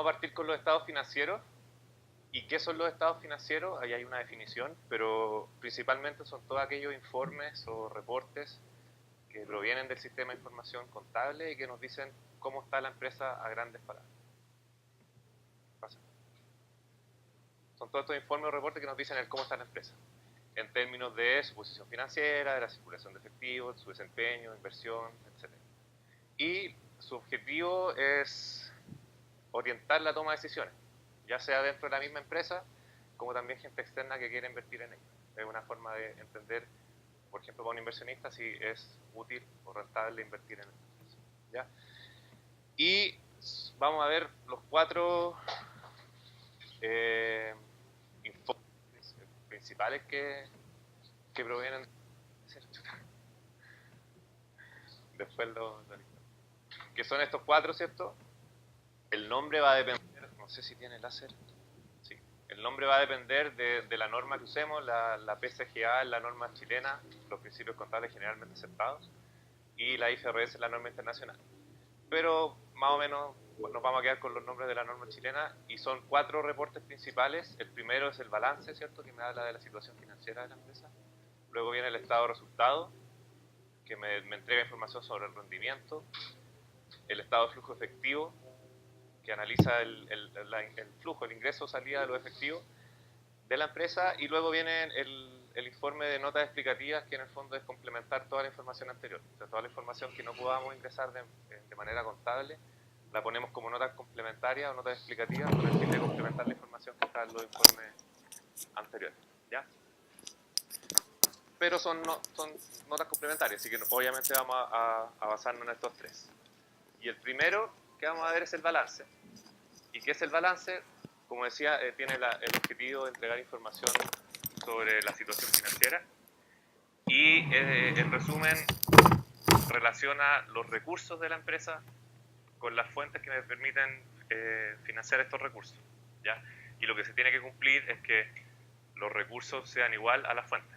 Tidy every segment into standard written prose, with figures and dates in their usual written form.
vamos a partir con los estados financieros. ¿Y qué son los estados financieros? Ahí hay una definición, pero principalmente son todos aquellos informes o reportes que provienen del sistema de información contable y que nos dicen cómo está la empresa a grandes palabras. Son todos estos informes o reportes que nos dicen el cómo está la empresa, en términos de su posición financiera, de la circulación de efectivo, su desempeño, inversión, etc. Y su objetivo es orientar la toma de decisiones, ya sea dentro de la misma empresa, como también gente externa que quiere invertir en ella. Es una forma de entender, por ejemplo, para un inversionista, si es útil o rentable invertir en esta empresa. ¿Ya? Y vamos a ver los 4 informes principales que provienen. Después que son estos 4, ¿cierto? El nombre va a depender, no sé si tiene láser. Sí. El nombre va a depender de la norma que usemos, la PCGA es la norma chilena, los principios contables generalmente aceptados, y la IFRS es la norma internacional. Pero más o menos nos vamos a quedar con los nombres de la norma chilena, y son 4 reportes principales. El primero es el balance, ¿cierto?, que me habla de la situación financiera de la empresa. Luego viene el estado de resultado, que me entrega información sobre el rendimiento. El estado de flujo efectivo, que analiza el flujo, el ingreso o salida de los efectivos de la empresa. Y luego viene el informe de notas explicativas, que en el fondo es complementar toda la información anterior. O sea, toda la información que no podamos ingresar de manera contable, la ponemos como notas complementarias o notas explicativas con el fin de complementar la información que está en los informes anteriores. ¿Ya? Pero son notas complementarias, así que obviamente vamos a basarnos en estos 3. Y el primero que vamos a ver es el balance. ¿Y qué es el balance? Como decía, tiene el objetivo de entregar información sobre la situación financiera y, en resumen, relaciona los recursos de la empresa con las fuentes que me permiten financiar estos recursos, ¿ya? Y lo que se tiene que cumplir es que los recursos sean igual a la fuente.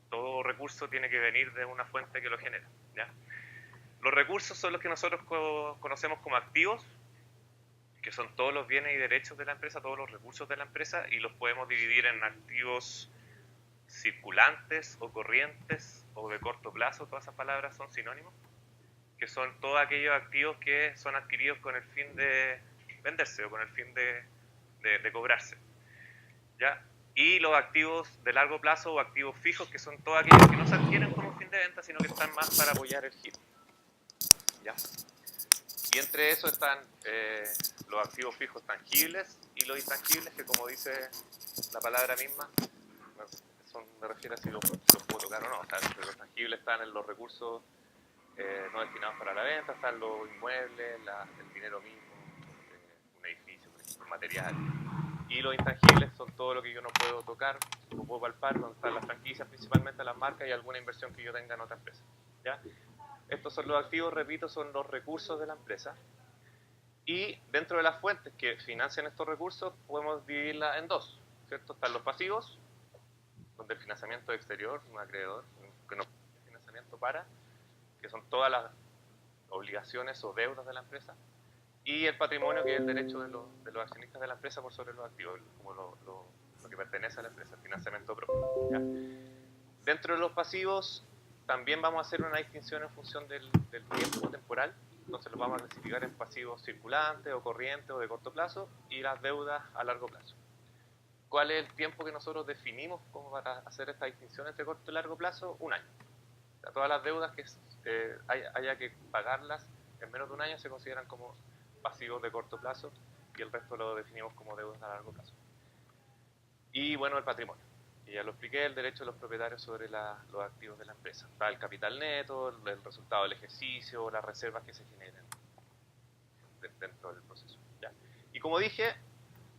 Todo recurso tiene que venir de una fuente que lo genera, ¿ya? Los recursos son los que nosotros conocemos como activos, que son todos los bienes y derechos de la empresa, todos los recursos de la empresa, y los podemos dividir en activos circulantes o corrientes o de corto plazo. Todas esas palabras son sinónimos, que son todos aquellos activos que son adquiridos con el fin de venderse o con el fin de cobrarse, ¿ya? Y los activos de largo plazo o activos fijos, que son todos aquellos que no se adquieren como fin de venta, sino que están más para apoyar el giro, ¿ya? Y entre eso están los activos fijos tangibles y los intangibles, que, como dice la palabra misma, me refiero a si los puedo tocar o no. O sea, los tangibles están en los recursos no destinados para la venta, están los inmuebles, el dinero mismo, un edificio, por ejemplo, material. Y los intangibles son todo lo que yo no puedo tocar, no puedo palpar, donde están las franquicias, principalmente las marcas, y alguna inversión que yo tenga en otra empresa, ¿ya? Estos son los activos, repito, son los recursos de la empresa. Y dentro de las fuentes que financian estos recursos, podemos dividirlas en 2, ¿cierto? Están los pasivos, donde el financiamiento exterior, un acreedor, que no tiene financiamiento para, que son todas las obligaciones o deudas de la empresa. Y el patrimonio, que es el derecho de los accionistas de la empresa por sobre los activos, como lo que pertenece a la empresa, el financiamiento propio, ¿ya? Dentro de los pasivos también vamos a hacer una distinción en función del tiempo temporal. Entonces los vamos a clasificar en pasivos circulantes o corrientes o de corto plazo, y las deudas a largo plazo. ¿Cuál es el tiempo que nosotros definimos como para hacer esta distinción entre corto y largo plazo? 1 año. O sea, todas las deudas que haya que pagarlas en menos de 1 año se consideran como pasivos de corto plazo, y el resto lo definimos como deudas a largo plazo. Y bueno, el patrimonio. Y ya lo expliqué, el derecho de los propietarios sobre los activos de la empresa. Está el capital neto, el resultado del ejercicio, las reservas que se generan dentro del proceso, ¿ya? Y como dije,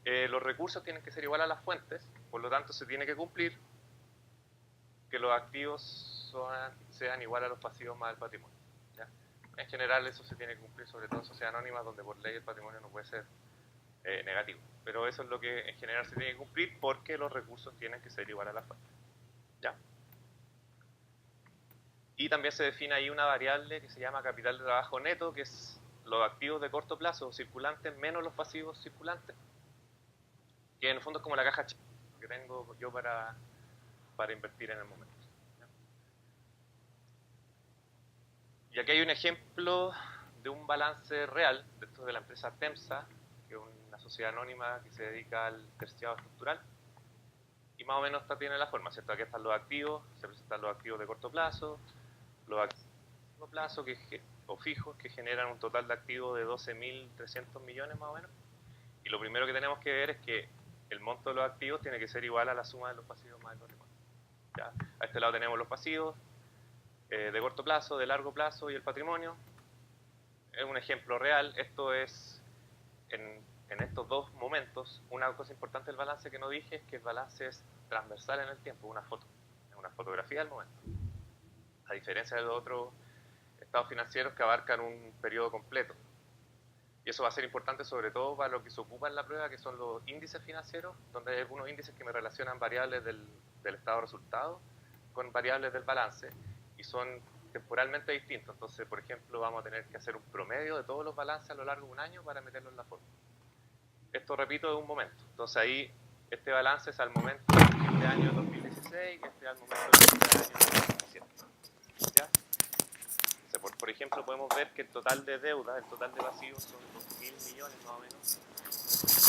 los recursos tienen que ser igual a las fuentes, por lo tanto se tiene que cumplir que los activos sean igual a los pasivos más el patrimonio, ¿ya? En general eso se tiene que cumplir, sobre todo en sociedades anónimas, donde por ley el patrimonio no puede ser negativo. Pero eso es lo que en general se tiene que cumplir, porque los recursos tienen que ser igual a la fuente, ¿ya? Y también se define ahí una variable que se llama capital de trabajo neto, que es los activos de corto plazo circulantes menos los pasivos circulantes, que en el fondo es como la caja chica que tengo yo para invertir en el momento. Y aquí hay un ejemplo de un balance real, esto de la empresa Temsa, que es una sociedad anónima que se dedica al terciado estructural, y más o menos esta tiene la forma, ¿cierto? Aquí están los activos, se presentan los activos de corto plazo, los activos de largo plazo o fijos, que generan un total de activos de 12.300 millones más o menos. Y lo primero que tenemos que ver es que el monto de los activos tiene que ser igual a la suma de los pasivos más el patrimonio. ¿Ya? A este lado tenemos los pasivos de corto plazo, de largo plazo y el patrimonio. Es un ejemplo real. Esto es en estos dos momentos. Una cosa importante del balance que no dije es que el balance es transversal en el tiempo, una foto, es una fotografía del momento, a diferencia de los otros estados financieros que abarcan un periodo completo. Y eso va a ser importante sobre todo para lo que se ocupa en la prueba, que son los índices financieros, donde hay algunos índices que me relacionan variables del estado de resultados con variables del balance, y son temporalmente distintos. Entonces, por ejemplo, vamos a tener que hacer un promedio de todos los balances a lo largo de un año para meterlo en la fórmula. Esto, repito, de un momento. Entonces ahí, este balance es al momento de año 2016 y este al momento del año 2017. ¿Ya? Entonces, por ejemplo, podemos ver que el total de deuda, el total de pasivos son 2.000 millones más o menos.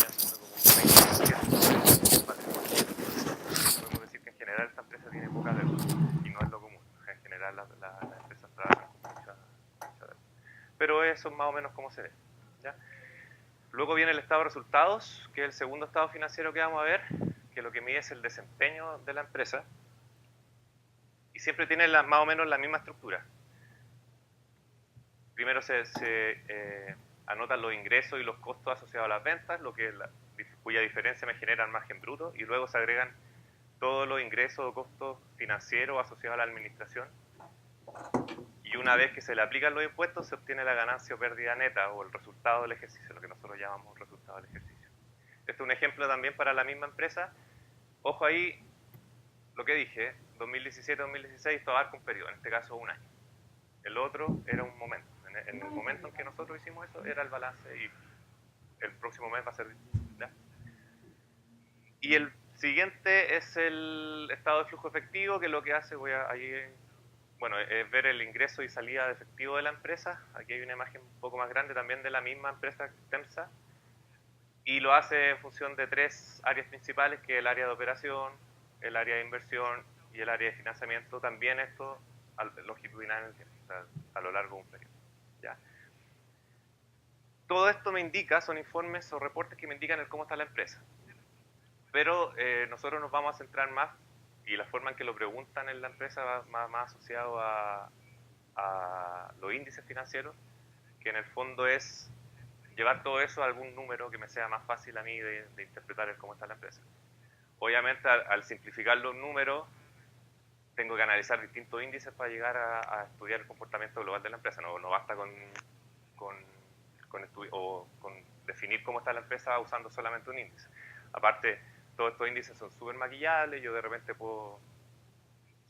Ya siendo como un 20% del patrimonio. Podemos decir que en general esta empresa tiene poca deuda y no es lo común. En general las empresas trabajan con mucha deuda. Pero eso es más o menos como se ve. ¿Ya? Luego viene el estado de resultados, que es el segundo estado financiero que vamos a ver, que lo que mide es el desempeño de la empresa. Y siempre tiene más o menos la misma estructura. Primero se anotan los ingresos y los costos asociados a las ventas, cuya diferencia me genera el margen bruto, y luego se agregan todos los ingresos o costos financieros asociados a la administración. Y una vez que se le aplican los impuestos, se obtiene la ganancia o pérdida neta, o el resultado del ejercicio, lo que nosotros llamamos resultado del ejercicio. Este es un ejemplo también para la misma empresa. Ojo ahí, lo que dije, 2017-2016, esto abarca un periodo, en este caso un año. El otro era un momento. En el momento en que nosotros hicimos eso, era el balance, y el próximo mes va a ser... ¿ya? Y el siguiente es el estado de flujo efectivo, que lo que hace, es ver el ingreso y salida de efectivo de la empresa. Aquí hay una imagen un poco más grande también de la misma empresa Temsa, y lo hace en función de tres áreas principales, que es el área de operación, el área de inversión y el área de financiamiento. También esto longitudinal en el tiempo, o sea, a lo largo de un periodo. ¿Ya? Todo esto me indica, son informes o reportes que me indican el cómo está la empresa. Pero nosotros nos vamos a centrar más, y la forma en que lo preguntan en la empresa va más asociado a los índices financieros, que en el fondo es llevar todo eso a algún número que me sea más fácil a mí de interpretar el cómo está la empresa. Obviamente, al simplificar los números, tengo que analizar distintos índices para llegar a estudiar el comportamiento global de la empresa. No basta con definir cómo está la empresa usando solamente un índice. Aparte, todos estos índices son súper maquillables. Yo de repente puedo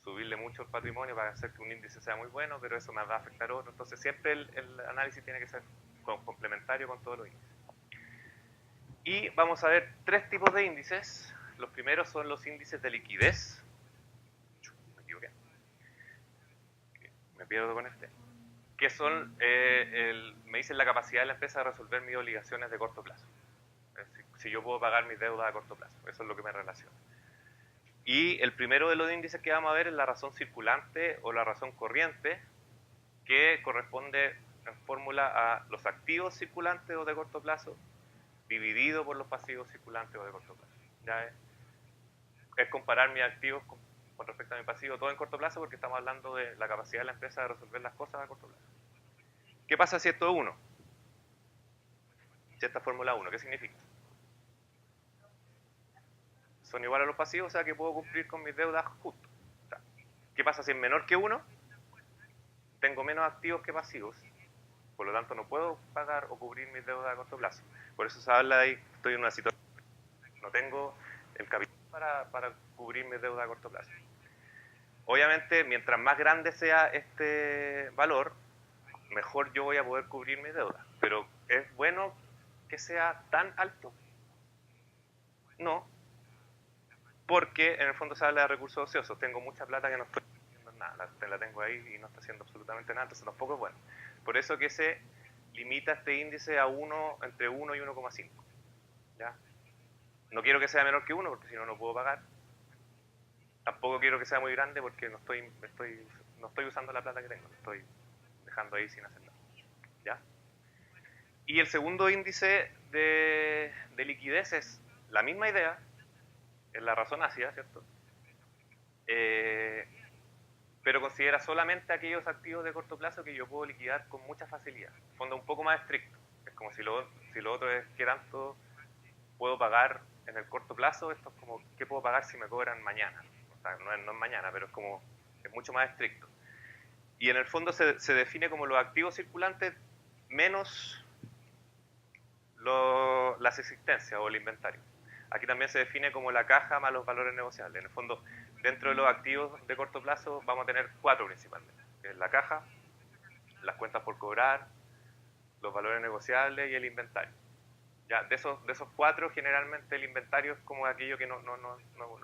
subirle mucho el patrimonio para hacer que un índice sea muy bueno, pero eso me va a afectar a otro. Entonces siempre el análisis tiene que ser complementario con todos los índices. Y vamos a ver tres tipos de índices. Los primeros son los índices de liquidez. Me equivoqué. Me pierdo con este. Que son, me dicen la capacidad de la empresa de resolver mis obligaciones de corto plazo. Si yo puedo pagar mis deudas a corto plazo. Eso es lo que me relaciona. Y el primero de los índices que vamos a ver es la razón circulante o la razón corriente, que corresponde en fórmula a los activos circulantes o de corto plazo dividido por los pasivos circulantes o de corto plazo. ¿Ya es comparar mis activos con respecto a mi pasivo, todo en corto plazo, porque estamos hablando de la capacidad de la empresa de resolver las cosas a corto plazo. ¿Qué pasa si esto es 1? Si esta es fórmula 1, ¿qué significa? Son iguales a los pasivos, o sea que puedo cumplir con mis deudas justo. ¿Qué pasa si es menor que 1? Tengo menos activos que pasivos, por lo tanto no puedo pagar o cubrir mis deudas a corto plazo. Por eso se habla ahí, estoy en una situación, no tengo el capital para cubrir mis deudas a corto plazo. Obviamente, mientras más grande sea este valor, mejor yo voy a poder cubrir mi deuda. Pero ¿es bueno que sea tan alto? No, porque en el fondo se habla de recursos ociosos. Tengo mucha plata que no estoy haciendo nada, la tengo ahí y no está haciendo absolutamente nada, entonces tampoco es bueno. Por eso que se limita este índice a 1, entre 1 y 1,5. ¿Ya? No quiero que sea menor que 1 porque si no, no puedo pagar. Tampoco quiero que sea muy grande porque no estoy usando la plata que tengo, la estoy dejando ahí sin hacer nada. ¿Ya? Y el segundo índice de liquidez es la misma idea, es la razón ácida, ¿cierto? Pero considera solamente aquellos activos de corto plazo que yo puedo liquidar con mucha facilidad. En fondo un poco más estricto. Es como si lo otro es qué tanto puedo pagar en el corto plazo, esto es como qué puedo pagar si me cobran mañana. O sea, no es mañana, pero es mucho más estricto. Y en el fondo se define como los activos circulantes menos las existencias o el inventario. Aquí también se define como la caja más los valores negociables. En el fondo, dentro de los activos de corto plazo vamos a tener 4 principalmente, que es la caja, las cuentas por cobrar, los valores negociables y el inventario. Ya, de esos 4, generalmente el inventario es como aquello que no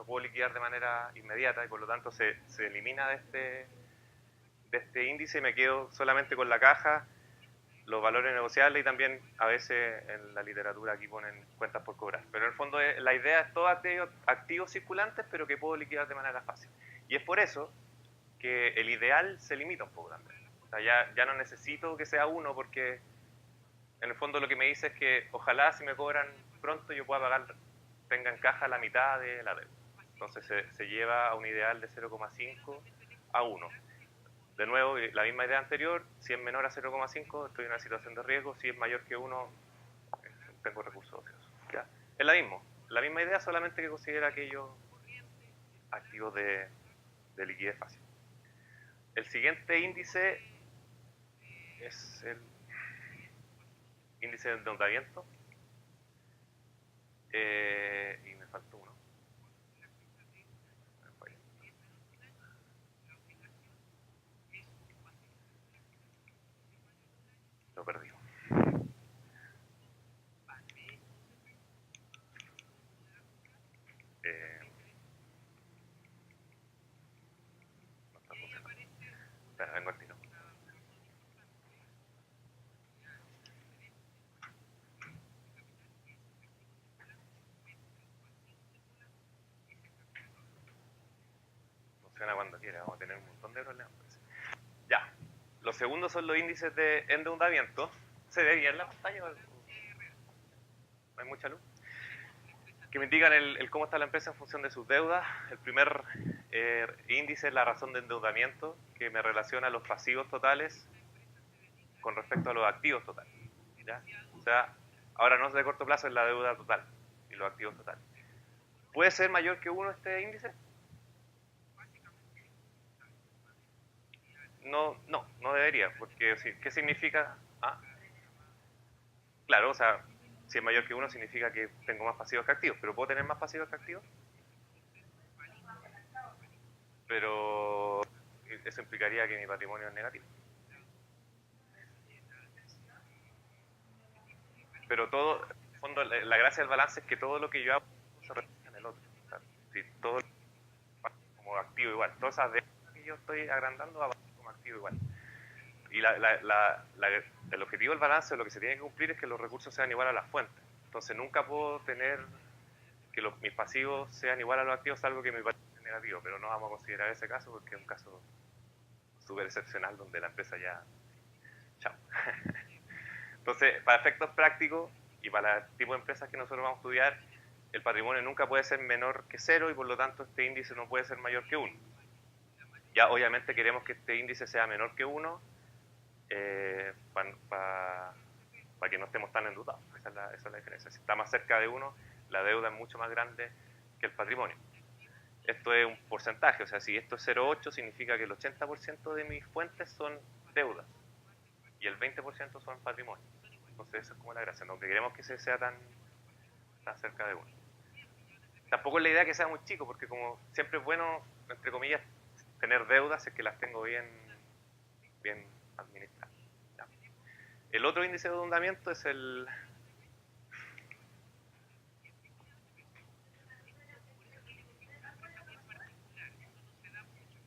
puedo liquidar de manera inmediata y por lo tanto se elimina de este índice y me quedo solamente con la caja, los valores negociables y también a veces en la literatura aquí ponen cuentas por cobrar. Pero en el fondo la idea es todos activos circulantes pero que puedo liquidar de manera fácil. Y es por eso que el ideal se limita un poco también. O sea, ya no necesito que sea 1 porque en el fondo lo que me dice es que ojalá si me cobran pronto yo pueda pagar, tenga en caja la mitad de la deuda. Entonces se lleva a un ideal de 0,5 a 1. De nuevo, la misma idea anterior, si es menor a 0,5 estoy en una situación de riesgo, si es mayor que 1 tengo recursos ociosos. ¿Ya? Es la misma idea, solamente que considera aquellos activos de liquidez fácil. El siguiente índice es el índice de endeudamiento. Y me faltó uno. Lo perdí. No está funcionando. Espera, vengo al tiro. Funciona cuando quiera, vamos a tener un montón de problemas. Ya. Los segundos son los índices de endeudamiento. ¿Se ve bien la pantalla? ¿No hay mucha luz? Que me indican el cómo está la empresa en función de sus deudas. El primer índice es la razón de endeudamiento, que me relaciona los pasivos totales con respecto a los activos totales. ¿Ya? O sea, ahora no es de corto plazo, es la deuda total y los activos totales. ¿Puede ser mayor que 1 este índice? No debería, porque ¿qué significa? Ah, claro, o sea, si es mayor que 1 significa que tengo más pasivos que activos, pero ¿puedo tener más pasivos que activos? Pero eso implicaría que mi patrimonio es negativo. Pero todo, en el fondo, la gracia del balance es que todo lo que yo hago se refleja en el otro. O sea, si todo como activo igual, todas esas deudas que yo estoy agrandando va a pasar como activo igual. Y el objetivo del balance, lo que se tiene que cumplir es que los recursos sean igual a las fuentes. Entonces nunca puedo tener que mis pasivos sean igual a los activos, salvo que mi patrimonio es negativo, pero no vamos a considerar ese caso porque es un caso súper excepcional donde la empresa ya... Chao. Entonces, para efectos prácticos y para el tipo de empresas que nosotros vamos a estudiar, el patrimonio nunca puede ser menor que 0 y por lo tanto este índice no puede ser mayor que 1. Ya obviamente queremos que este índice sea menor que 1 para que no estemos tan endeudados. Esa es la diferencia. Si está más cerca de 1, la deuda es mucho más grande que el patrimonio. Esto es un porcentaje, o sea, si esto es 0,8 significa que el 80% de mis fuentes son deudas y el 20% son patrimonio. Entonces eso es como la gracia, no queremos que se sea tan cerca de 1. Tampoco es la idea que sea muy chico, porque como siempre es bueno, entre comillas, tener deudas es que las tengo bien administradas. El otro índice de endeudamiento es el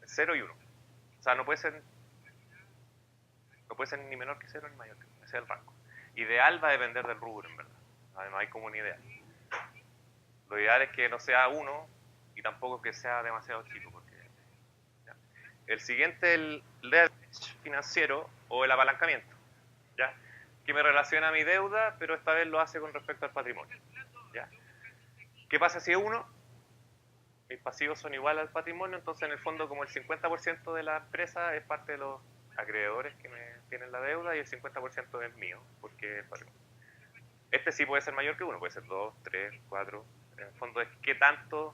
0 y 1. O sea, no puede ser ni menor que 0 ni mayor que 1. Ese es el rango. Ideal va a depender del rubro, en verdad. No hay como un ideal. Lo ideal es que no sea 1 y tampoco que sea demasiado chico. Porque, ¿ya? El siguiente es el leverage financiero o el apalancamiento, ¿ya? Que me relaciona a mi deuda, pero esta vez lo hace con respecto al patrimonio, ¿ya? ¿Qué pasa si es 1? Mis pasivos son iguales al patrimonio, entonces en el fondo como el 50% de la empresa es parte de los acreedores que me tienen la deuda y el 50% es mío, porque es el patrimonio. Este sí puede ser mayor que 1, puede ser 2, 3, 4. En el fondo es qué tanta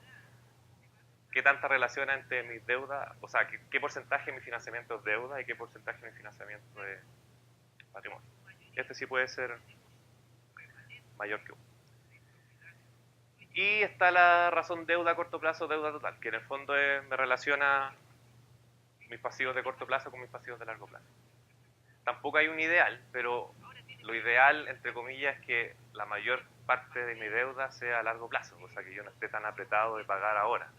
relación entre mis deudas, o sea, qué porcentaje de mi financiamiento es deuda y qué porcentaje de mi financiamiento es patrimonio. Este sí puede ser mayor que 1. Y está la razón deuda a corto plazo, deuda total, que en el fondo me relaciona mis pasivos de corto plazo con mis pasivos de largo plazo. Tampoco hay un ideal, pero lo ideal, entre comillas, es que la mayor parte de mi deuda sea a largo plazo, o sea, que yo no esté tan apretado de pagar ahora.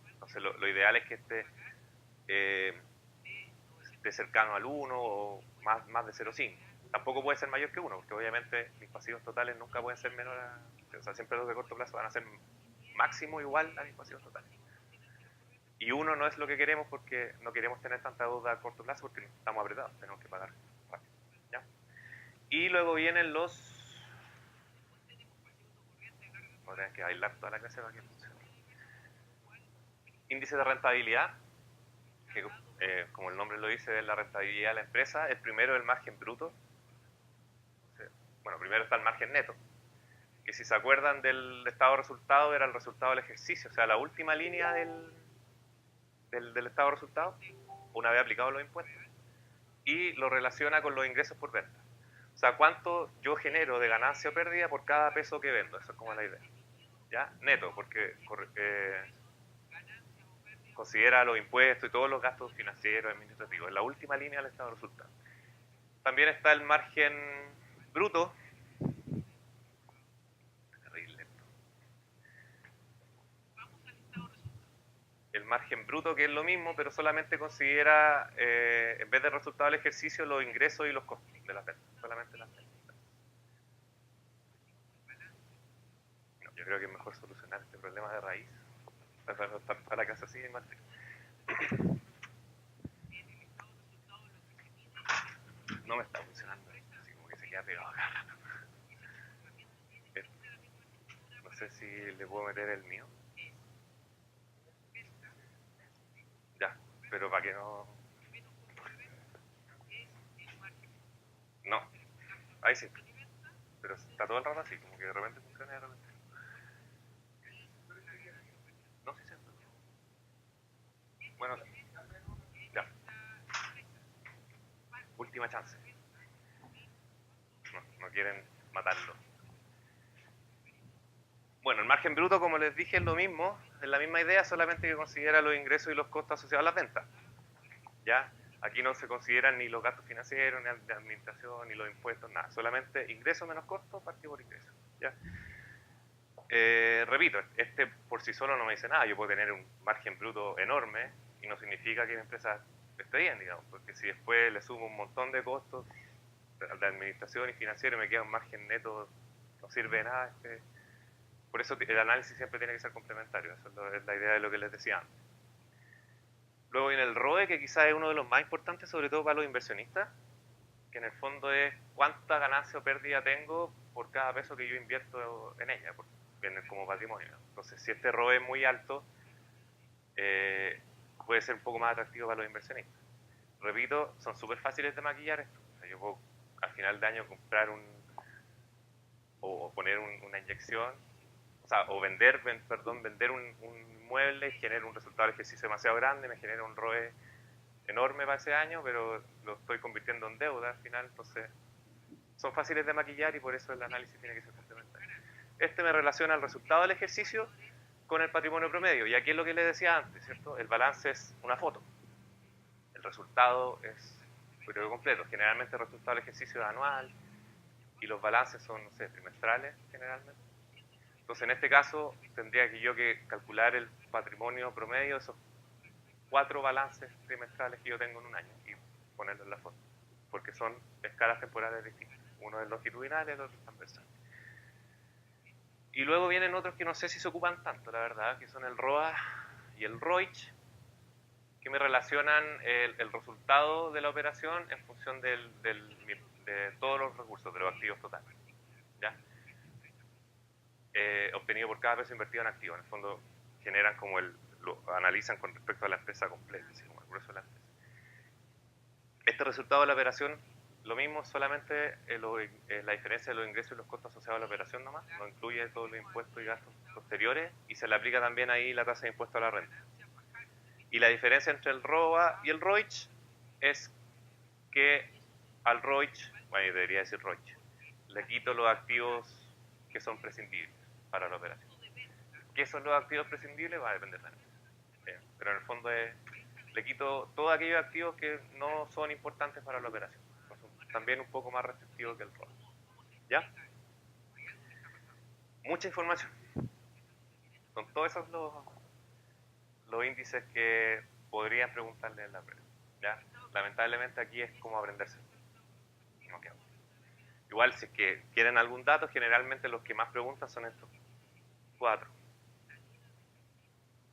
Entonces, lo ideal es que esté cercano al 1 o más de 0,5. Tampoco puede ser mayor que 1, porque obviamente mis pasivos totales nunca pueden ser menor a... O sea, siempre los de corto plazo van a ser máximo igual a mis pasivos totales. Y 1 no es lo que queremos porque no queremos tener tanta deuda a corto plazo porque estamos apretados, tenemos que pagar rápido, ¿ya? Y luego vienen los... Voy a tener que bailar toda la clase para que funcione. Índice de rentabilidad, que como el nombre lo dice, es la rentabilidad de la empresa. El primero es el margen bruto. Bueno, primero está el margen neto, que si se acuerdan del estado de resultado, era el resultado del ejercicio, o sea, la última línea del estado de resultado, una vez aplicados los impuestos, y lo relaciona con los ingresos por venta. O sea, cuánto yo genero de ganancia o pérdida por cada peso que vendo, eso es como la idea. ¿Ya? Neto, porque considera los impuestos y todos los gastos financieros, administrativos, en la última línea del estado de resultado. También está el margen bruto. El margen bruto, que es lo mismo, pero solamente considera, en vez del resultado del ejercicio, los ingresos y los costos de las ventas, solamente las ventas. No, yo creo que es mejor solucionar este problema de raíz para la casa así de matriz. No me está funcionando, así como que se queda pegado acá. No sé si le puedo meter el mío. Ya, pero para que no... No, ahí sí. Pero está todo el rato así, como que de repente funciona y de repente... No, sí, sí. Bueno, ya. Última chance. No quieren matarlo. Bueno, el margen bruto, como les dije, es lo mismo, es la misma idea, solamente que considera los ingresos y los costos asociados a las ventas. ¿Ya? Aquí no se consideran ni los gastos financieros, ni de administración, ni los impuestos, nada. Solamente ingresos menos costos, partido por ingreso. ¿Ya? Repito, este por sí solo no me dice nada. Yo puedo tener un margen bruto enorme y no significa que mi empresa esté bien, digamos, porque si después le sumo un montón de costos de administración y financiero y me queda un margen neto, no sirve de nada. Por eso el análisis siempre tiene que ser complementario. Eso es la idea de lo que les decía antes. Luego viene el ROE, que quizás es uno de los más importantes, sobre todo para los inversionistas, que en el fondo es cuánta ganancia o pérdida tengo por cada peso que yo invierto en ella, como patrimonio. Entonces, si este ROE es muy alto, puede ser un poco más atractivo para los inversionistas. Repito, son súper fáciles de maquillar esto. O sea, yo puedo al final de año comprar o poner una inyección, o sea, o vender un mueble, genera un resultado del ejercicio demasiado grande, me genera un ROE enorme para ese año, pero lo estoy convirtiendo en deuda al final, entonces son fáciles de maquillar y por eso el análisis tiene que ser complementario. Este me relaciona el resultado del ejercicio con el patrimonio promedio, y aquí es lo que les decía antes, ¿cierto? El balance es una foto, el resultado es periodo completo. Generalmente el resultado del ejercicio es anual y los balances son, no sé, trimestrales generalmente. Entonces, en este caso, tendría que yo que calcular el patrimonio promedio de esos 4 balances trimestrales que yo tengo en un año y ponerlo en la foto, porque son escalas temporales distintas. Uno es longitudinal y el otro es transversal. Y luego vienen otros que no sé si se ocupan tanto, la verdad, que son el ROA y el ROIC, que me relacionan el resultado de la operación en función de todos los recursos, de los activos totales. ¿Ya? Obtenido por cada peso invertido en activos. En el fondo generan como lo analizan con respecto a la empresa completa, así como el grueso de la empresa. Este resultado de la operación, lo mismo, solamente la diferencia de los ingresos y los costos asociados a la operación nomás, no incluye todos los impuestos y gastos posteriores, y se le aplica también ahí la tasa de impuesto a la renta. Y la diferencia entre el ROA y el ROIC es que al ROIC, bueno, yo debería decir ROIC, le quito los activos que son prescindibles para la operación. ¿Qué son los activos prescindibles? Va a depender de la empresa. Pero en el fondo le quito todos aquellos activos que no son importantes para la operación. Son también un poco más restrictivos que el ROA. ¿Ya? Mucha información. Son todos esos los índices que podrían preguntarle en la prueba. ¿Ya? Lamentablemente aquí es como aprenderse. No queda. Igual si es que quieren algún dato, generalmente los que más preguntan son estos 4.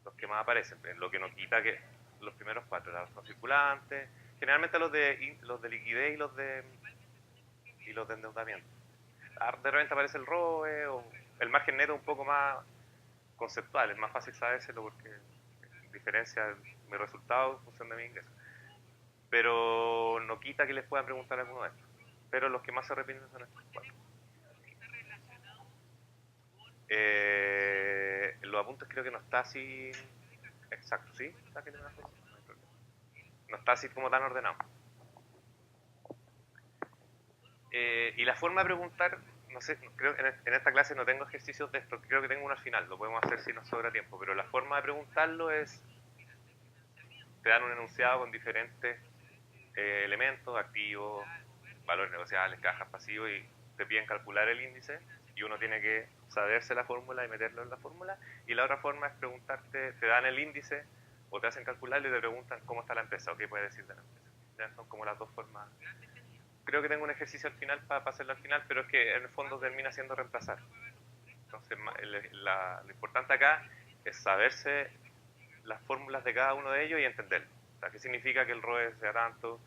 Los que más aparecen, lo que nos quita que los primeros 4, la razón circulante, generalmente los de liquidez y los de endeudamiento. De repente aparece el ROE o el margen neto un poco más conceptual, es más fácil sabérselo porque diferencia mi resultado en función de mi ingreso. Pero no quita que les puedan preguntar alguno de estos. Pero los que más se repiten son estos 4. Los apuntes creo que no está así exacto, ¿sí? No está así como tan ordenado. Y la forma de preguntar, no sé, creo que en esta clase no tengo ejercicios de esto, creo que tengo uno al final, lo podemos hacer si nos sobra tiempo, pero la forma de preguntarlo es, te dan un enunciado con diferentes elementos, activos, valores negociables, cajas, pasivos, y te piden calcular el índice, y uno tiene que saberse la fórmula y meterlo en la fórmula, y la otra forma es preguntarte, te dan el índice, o te hacen calcularlo y te preguntan cómo está la empresa, o qué puedes decir de la empresa. ¿Ya? Son como las dos formas. Creo que tengo un ejercicio al final para hacerlo al final, pero es que en el fondo termina siendo reemplazar. Entonces, lo importante acá es saberse las fórmulas de cada uno de ellos y entenderlo. O sea, qué significa que el ROE sea tanto,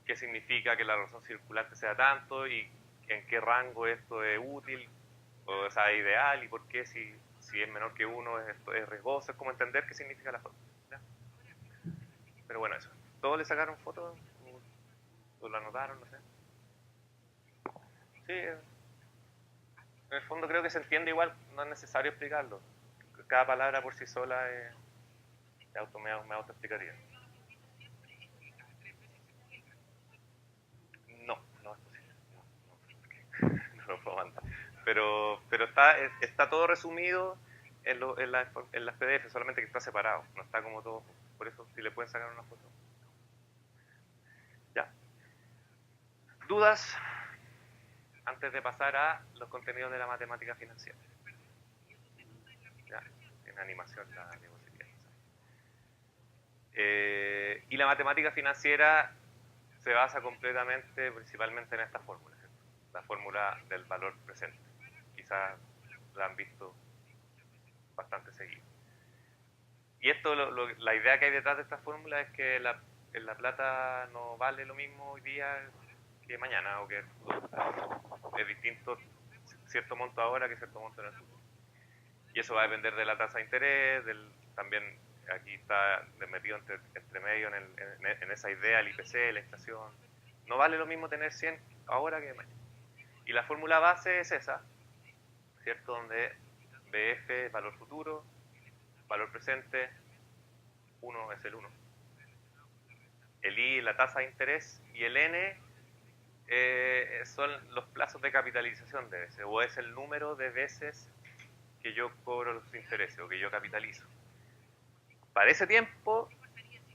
qué significa que la razón circulante sea tanto y en qué rango esto es útil, o sea, ideal, y por qué si es menor que 1 es riesgoso. Es como entender qué significa la fórmula. ¿Ya? Pero bueno, eso. ¿Todos le sacaron fotos? ¿O lo anotaron? No sé. Sí, en el fondo creo que se entiende igual, no es necesario explicarlo. Cada palabra por sí sola me autoexplicaría. No, no es posible. No lo puedo mandar. Pero está todo resumido en las PDF, solamente que está separado, no está como todo. Por eso, si le pueden sacar una foto. Ya. ¿Dudas? Antes de pasar a los contenidos de la matemática financiera. Ya, en animación la diapositiva. Y la matemática financiera se basa completamente, principalmente en esta fórmula, ¿cierto? La fórmula del valor presente. Quizás la han visto bastante seguido. Y esto, la idea que hay detrás de esta fórmula es que la plata no vale lo mismo hoy día que mañana, o que es distinto cierto monto ahora que cierto monto en el futuro. Y eso va a depender de la tasa de interés, también aquí está metido entre medio en esa idea el IPC, la inflación. No vale lo mismo tener 100 ahora que mañana. Y la fórmula base es esa, ¿cierto? Donde BF es valor futuro, valor presente, 1 es el 1. El I la tasa de interés y el N son los plazos de capitalización de veces, o es el número de veces que yo cobro los intereses o que yo capitalizo. Para ese tiempo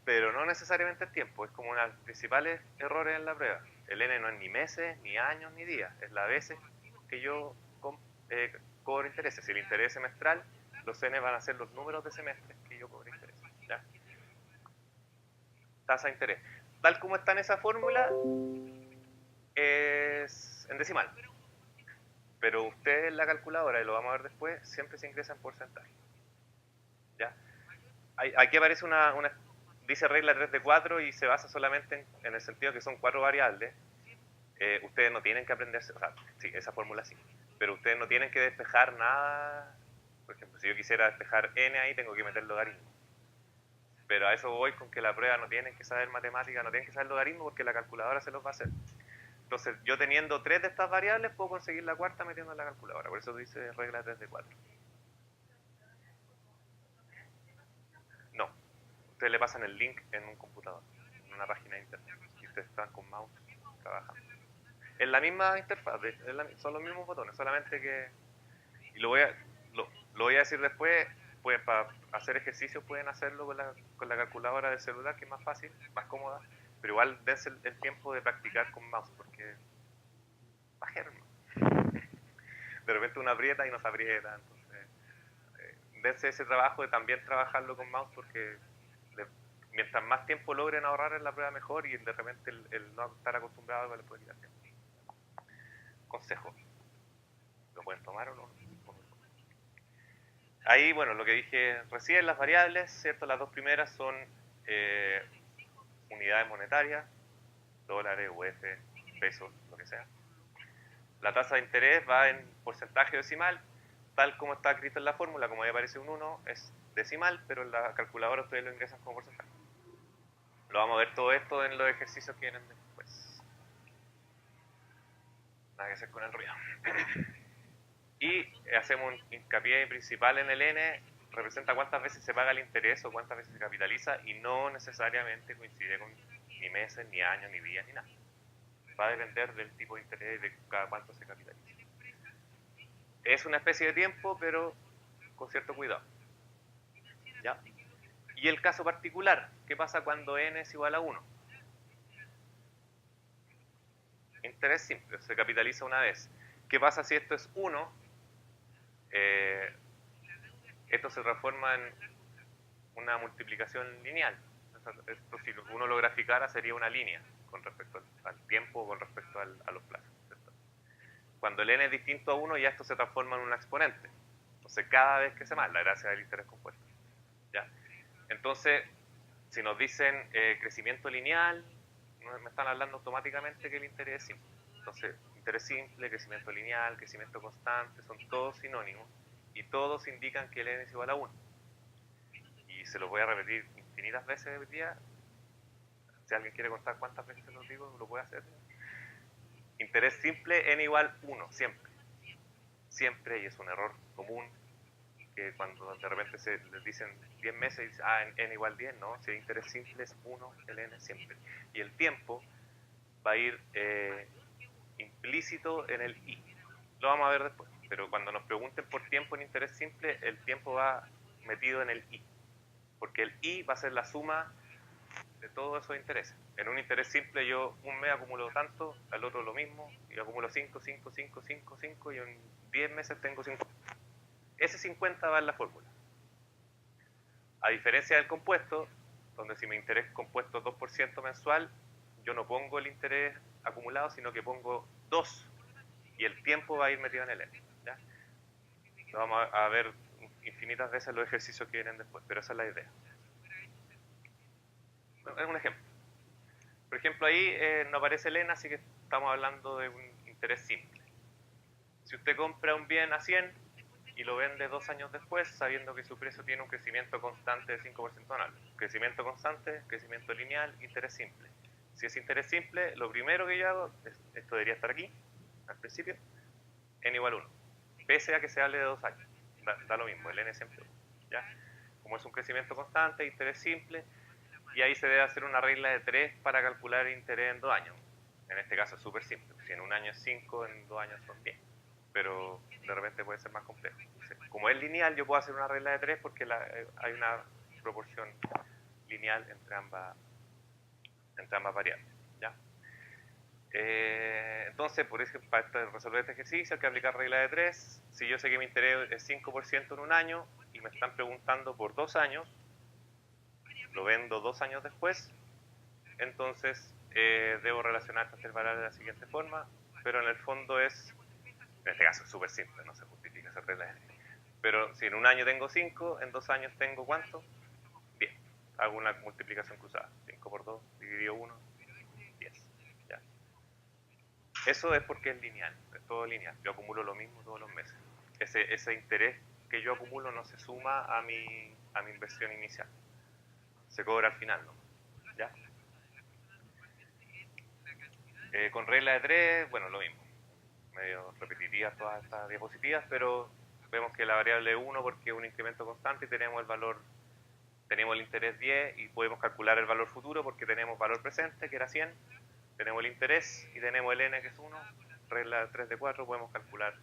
pero no necesariamente el tiempo, es como uno de los principales errores en la prueba. El N no es ni meses, ni años, ni días, es las veces que yo cobro intereses. Si el interés es semestral, los N van a ser los números de semestres que yo cobro intereses. ¿Ya? Tasa de interés. Tal como está en esa fórmula, es en decimal. Pero usted en la calculadora, y lo vamos a ver después, siempre se ingresa en porcentaje. ¿Ya? Aquí aparece dice regla 3 de 4 y se basa solamente en el sentido que son 4 variables. Ustedes no tienen que aprenderse, o sea, sí, esa fórmula sí, pero ustedes no tienen que despejar nada. Por ejemplo, si yo quisiera despejar n ahí, tengo que meter logaritmo. Pero a eso voy con que la prueba no tienen que saber matemática, no tienen que saber logaritmo porque la calculadora se los va a hacer. Entonces, yo teniendo 3 de estas variables, puedo conseguir la cuarta metiendo en la calculadora. Por eso dice regla 3 de 4. No, ustedes le pasan el link en un computador, en una página de internet, y ustedes están con mouse trabajando. Es la misma interfaz, son los mismos botones, solamente que, y lo voy a decir después, pues para hacer ejercicios pueden hacerlo con la calculadora del celular, que es más fácil, más cómoda, pero igual dense el tiempo de practicar con mouse, porque bajero, de repente uno aprieta y no se aprieta, entonces dense ese trabajo de también trabajarlo con mouse, porque mientras más tiempo logren ahorrar en la prueba mejor, y de repente el no estar acostumbrado a algo le puede quitar tiempo. Consejo, ¿lo pueden tomar o no? Ahí, bueno, lo que dije recién, las variables, ¿cierto? Las dos primeras son unidades monetarias, dólares, UF, pesos, lo que sea. La tasa de interés va en porcentaje decimal, tal como está escrito en la fórmula, como ahí aparece un 1, es decimal, pero en la calculadora ustedes lo ingresan como porcentaje. Lo vamos a ver todo esto en los ejercicios que vienen después. Nada que hacer con el ruido. Y hacemos un hincapié principal en el N, representa cuántas veces se paga el interés o cuántas veces se capitaliza, y no necesariamente coincide con ni meses, ni años, ni días, ni nada. Va a depender del tipo de interés y de cada cuánto se capitaliza. Es una especie de tiempo, pero con cierto cuidado. ¿Ya? Y el caso particular, ¿qué pasa cuando n es igual a 1? Interés simple, se capitaliza una vez. ¿Qué pasa si esto es 1? Esto se transforma en una multiplicación lineal. Esto, si uno lo graficara, sería una línea con respecto al tiempo o con respecto a los plazos, ¿cierto? Cuando el n es distinto a 1, ya esto se transforma en un exponente. Entonces, cada vez que se más, la gracia del interés compuesto. ¿Ya? Entonces, si nos dicen crecimiento lineal, me están hablando automáticamente que el interés es simple. Entonces, interés simple, crecimiento lineal, crecimiento constante, son todos sinónimos y todos indican que el n es igual a 1. Y se los voy a repetir infinitas veces hoy día. Si alguien quiere contar cuántas veces se los digo, lo puede hacer. Interés simple, n igual 1, siempre. Siempre, y es un error común, que cuando de repente les dicen 10 meses y dicen, n igual 10, no, si el interés simple es 1, el n siempre. Y el tiempo va a ir implícito en el i. Lo vamos a ver después, pero cuando nos pregunten por tiempo en interés simple, el tiempo va metido en el i, porque el i va a ser la suma de todos esos intereses. En un interés simple yo un mes acumulo tanto, al otro lo mismo, y acumulo 5, 5, 5, 5, 5, y en 10 meses tengo 50. Ese 50 va en la fórmula. A diferencia del compuesto, donde si mi interés compuesto es 2% mensual, yo no pongo el interés acumulado, sino que pongo 2, y el tiempo va a ir metido en el n. ¿Ya? Lo vamos a ver infinitas veces los ejercicios que vienen después, pero esa es la idea. Es un ejemplo. Por ejemplo, ahí no aparece el n, así que estamos hablando de un interés simple. Si usted compra un bien a 100 y lo vende 2 años después, sabiendo que su precio tiene un crecimiento constante de 5% anual. Crecimiento constante, crecimiento lineal, interés simple. Si es interés simple, lo primero que yo hago, esto debería estar aquí, al principio, n igual 1. Pese a que se hable de 2 años. Da lo mismo, el n siempre 1. ¿Ya? Como es un crecimiento constante, interés simple, y ahí se debe hacer una regla de 3 para calcular interés en 2 años. En este caso es súper simple. Si en un año es 5, en 2 años son 10. Pero de repente puede ser más complejo. Como es lineal, yo puedo hacer una regla de 3 porque hay una proporción lineal entre ambas variables. ¿Ya? Entonces, por ejemplo, para resolver este ejercicio hay que aplicar regla de 3. Si yo sé que mi interés es 5% en un año y me están preguntando por 2 años, lo vendo 2 años después, entonces debo relacionar estas tres variables de la siguiente forma, pero en el fondo es, en este caso es súper simple, no se justifica esa regla de 3. Pero si en un año tengo 5, en 2 años tengo ¿cuánto? 10. Hago una multiplicación cruzada. 5 por 2 dividido 1, 10. ¿Ya? Eso es porque es lineal, es todo lineal. Yo acumulo lo mismo todos los meses. Ese interés que yo acumulo no se suma a mi inversión inicial. Se cobra al final, ¿no? ¿Ya? Con regla de 3, bueno, lo mismo. Medio repetitivas todas estas diapositivas, pero vemos que la variable es 1 porque es un incremento constante y tenemos el valor, tenemos el interés 10 y podemos calcular el valor futuro porque tenemos valor presente, que era 100, tenemos el interés y tenemos el n, que es 1. Regla 3 de 4, podemos calcular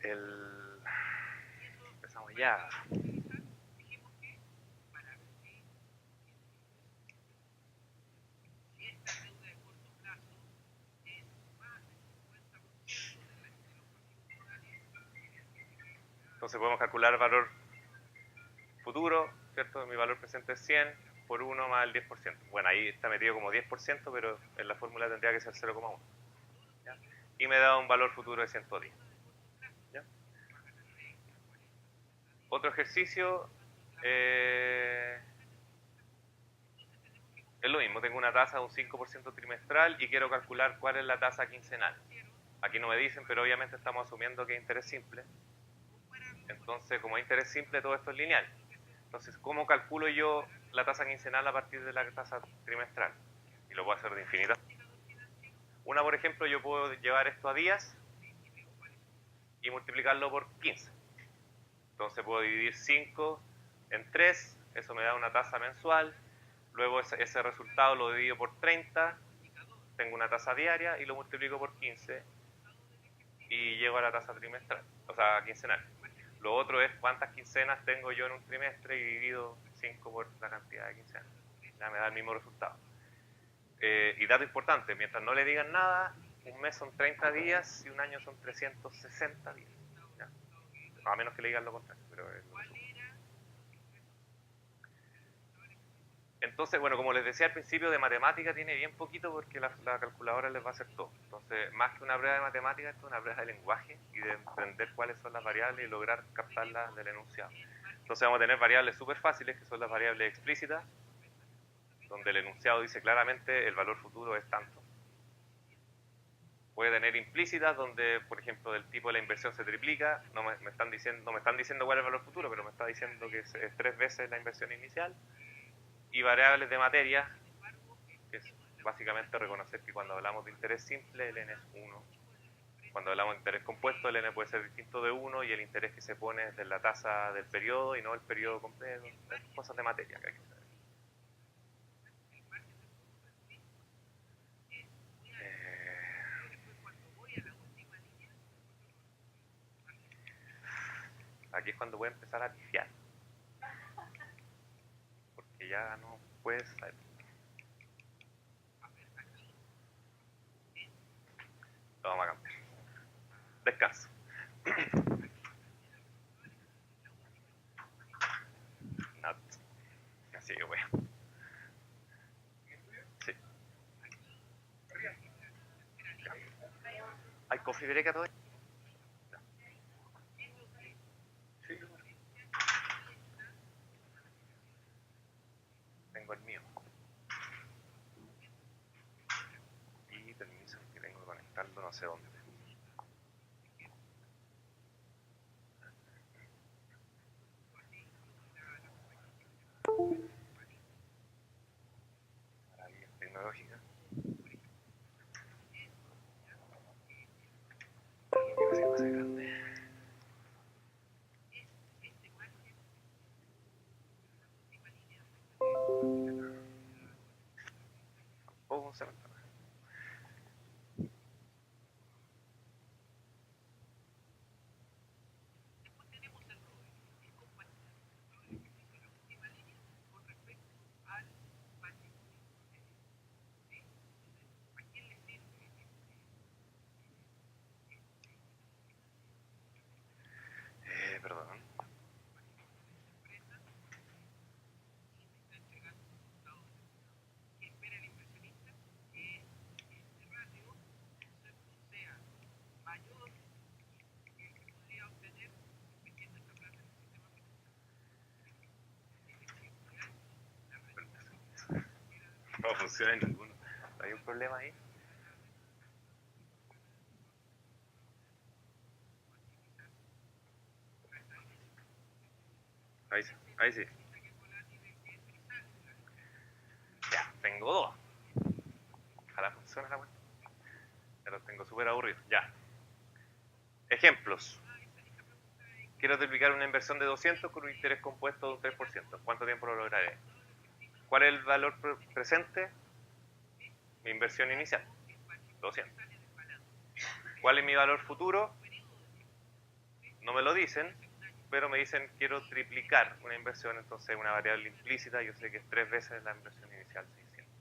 el... Empezamos ya. Entonces podemos calcular el valor futuro, ¿cierto? Mi valor presente es 100 por 1 más el 10%. Bueno, ahí está metido como 10%, pero en la fórmula tendría que ser 0,1. Y me da un valor futuro de 110. ¿Ya? Otro ejercicio es lo mismo, tengo una tasa de un 5% trimestral y quiero calcular cuál es la tasa quincenal. Aquí no me dicen, pero obviamente estamos asumiendo que es interés simple. Entonces, como es interés simple, todo esto es lineal. Entonces, ¿cómo calculo yo la tasa quincenal a partir de la tasa trimestral? Y lo puedo hacer de infinitas. Una, por ejemplo, yo puedo llevar esto a días y multiplicarlo por 15. Entonces puedo dividir 5 en 3, eso me da una tasa mensual. Luego ese resultado lo divido por 30, tengo una tasa diaria y lo multiplico por 15 y llego a la tasa trimestral, o sea, quincenal. Lo otro es cuántas quincenas tengo yo en un trimestre y divido 5 por la cantidad de quincenas. Ya me da el mismo resultado. Y dato importante, mientras no le digan nada, un mes son 30 días y un año son 360 días. ¿Ya? A menos que le digan lo contrario, pero es lo que sucede. Entonces, bueno, como les decía al principio, de matemática tiene bien poquito porque la calculadora les va a hacer todo. Entonces, más que una prueba de matemática, esto es una prueba de lenguaje y de entender cuáles son las variables y lograr captarlas del enunciado. Entonces vamos a tener variables súper fáciles, que son las variables explícitas, donde el enunciado dice claramente el valor futuro es tanto. Puede tener implícitas, donde, por ejemplo, del tipo de la inversión se triplica, no me están diciendo cuál es el valor futuro, pero me está diciendo que es 3 veces la inversión inicial. Y variables de materia, que es básicamente reconocer que cuando hablamos de interés simple, el n es 1. Cuando hablamos de interés compuesto, el n puede ser distinto de 1 y el interés que se pone es de la tasa del periodo y no el periodo completo. Cosas de materia que hay que saber. Aquí es cuando voy a empezar a pifiar. Porque ya no puedes saber. Lo vamos a cambiar. Descanso. Not. Así que bueno. Sí. ¿Hay coffee break a todo? Sí. Tengo el mío. Y permiso que tengo que conectarlo no sé dónde. Maravillas tecnológicas. Oh, se me está. funciona en ninguno. ¿Hay un problema ahí? Ahí sí, ahí sí. Ya, tengo dos. Ojalá funcione la cuenta. Pero tengo súper aburrido. Ya. Ejemplos. Quiero duplicar una inversión de 200 con un interés compuesto de un 3%. ¿Cuánto tiempo lo lograré? ¿Cuál es el valor presente? Mi inversión inicial, 200. ¿Cuál es mi valor futuro? No me lo dicen, pero me dicen quiero triplicar una inversión, entonces una variable implícita, yo sé que es 3 veces la inversión inicial, 600.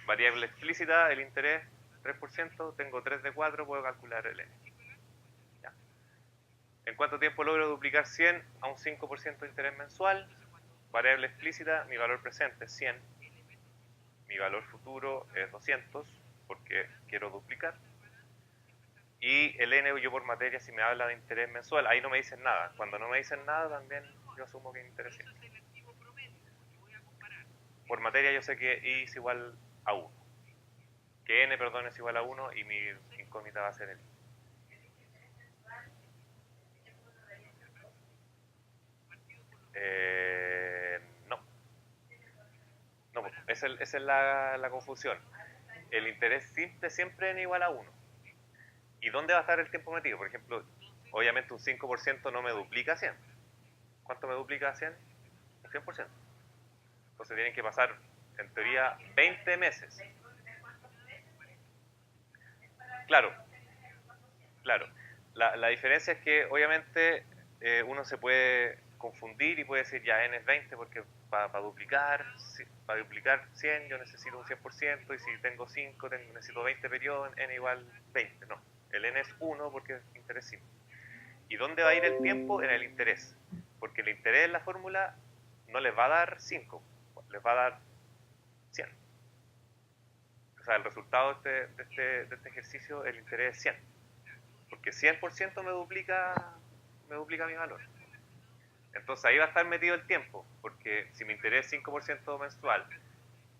Variable explícita, el interés, 3%, tengo 3 de 4, puedo calcular el N. ¿Ya? ¿En cuánto tiempo logro duplicar 100 a un 5% de interés mensual? Variable explícita, mi valor presente es 100, mi valor futuro es 200, porque quiero duplicar. Y el N yo por materia, si me habla de interés mensual, ahí no me dicen nada. Cuando no me dicen nada, también yo asumo que es interés simple. Por materia yo sé que I es igual a 1. Que N, perdón, es igual a 1 y mi incógnita va a ser el I. No. No, esa es la confusión. El interés simple siempre N igual a 1. ¿Y dónde va a estar el tiempo metido? Por ejemplo, obviamente un 5% no me duplica 100. ¿Cuánto me duplica 100? Un 100%. Entonces tienen que pasar, en teoría, 20 meses. Claro, claro. La diferencia es que, obviamente, uno se puede confundir y puede decir, ya, N es 20 porque para duplicar 100 yo necesito un 100% y si tengo 5 necesito 20 periodos, N igual 20. No, el N es 1 porque es interés simple. ¿Y dónde va a ir el tiempo? En el interés. Porque el interés en la fórmula no les va a dar 5, les va a dar 100. O sea, el resultado de este ejercicio, el interés es 100. Porque 100% me duplica mi valor. Entonces ahí va a estar metido el tiempo, porque si mi interés es 5% mensual